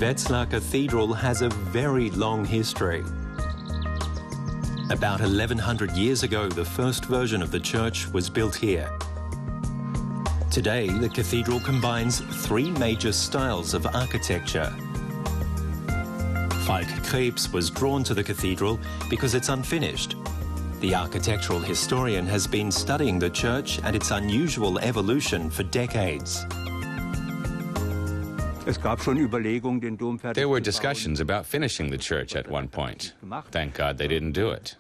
Wetzlar Cathedral has a very long history. About 1100 years ago, the first version of the church was built here. Today, the cathedral combines three major styles of architecture. Falk Krebs was drawn to the cathedral because it's unfinished. The architectural historian has been studying the church and its unusual evolution for decades. There were discussions about finishing the church at one point. Thank God they didn't do it.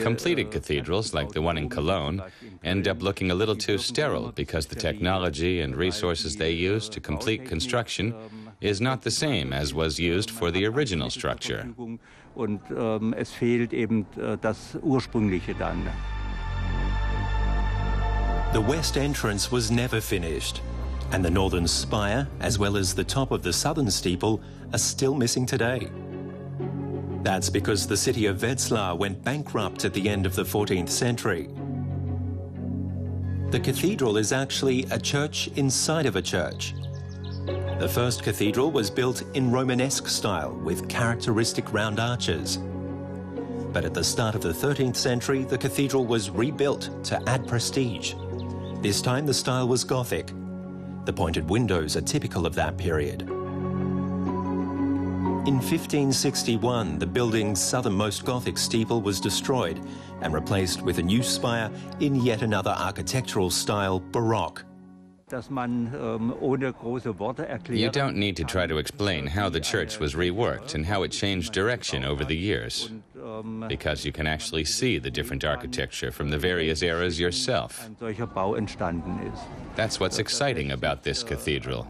Completed cathedrals, like the one in Cologne, end up looking a little too sterile because the technology and resources they use to complete construction is not the same as was used for the original structure. The west entrance was never finished, and the northern spire, as well as the top of the southern steeple, are still missing today. That's because the city of Wetzlar went bankrupt at the end of the 14th century. The cathedral is actually a church inside of a church. The first cathedral was built in Romanesque style with characteristic round arches. But at the start of the 13th century, the cathedral was rebuilt to add prestige. This time the style was Gothic. The pointed windows are typical of that period. In 1561, the building's southernmost Gothic steeple was destroyed and replaced with a new spire in yet another architectural style, Baroque. You don't need to try to explain how the church was reworked and how it changed direction over the years, because you can actually see the different architecture from the various eras yourself. That's what's exciting about this cathedral.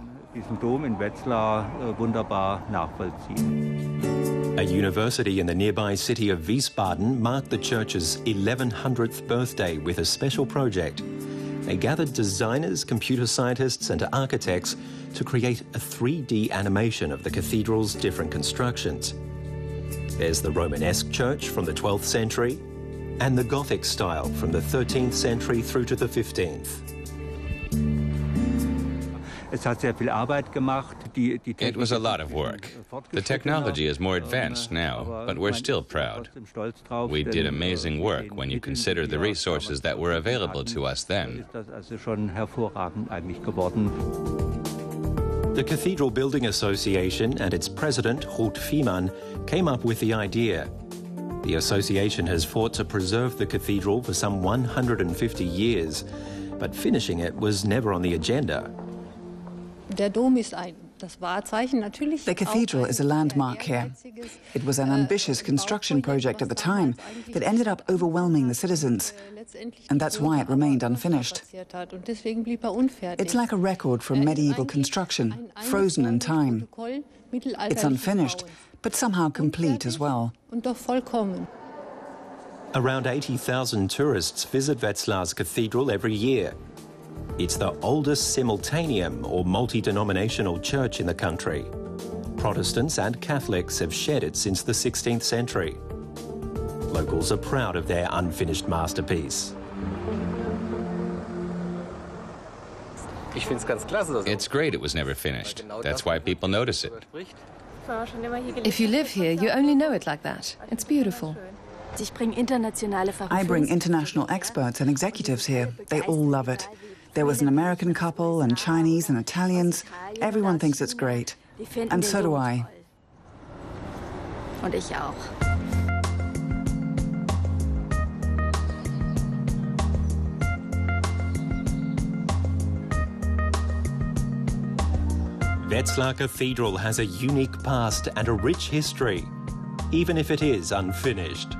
A university in the nearby city of Wiesbaden marked the church's 1100th birthday with a special project. They gathered designers, computer scientists and architects to create a 3D animation of the cathedral's different constructions. There's the Romanesque church from the 12th century and the Gothic style from the 13th century through to the 15th. It was a lot of work. The technology is more advanced now, but we're still proud. We did amazing work when you consider the resources that were available to us then. The Cathedral Building Association and its president, Ruth Fiemann, came up with the idea. The association has fought to preserve the cathedral for some 150 years, but finishing it was never on the agenda. The cathedral is a landmark here. It was an ambitious construction project at the time that ended up overwhelming the citizens, and that's why it remained unfinished. It's like a record from medieval construction, frozen in time. It's unfinished, but somehow complete as well. Around 80,000 tourists visit Wetzlar's cathedral every year. It's the oldest simultaneum or multi-denominational church in the country. Protestants and Catholics have shared it since the 16th century. Locals are proud of their unfinished masterpiece. It's great it was never finished. That's why people notice it. If you live here, you only know it like that. It's beautiful. I bring international experts and executives here. They all love it. There was an American couple and Chinese and Italians. Everyone thinks it's great. And so do I. Wetzlar Cathedral has a unique past and a rich history, even if it is unfinished.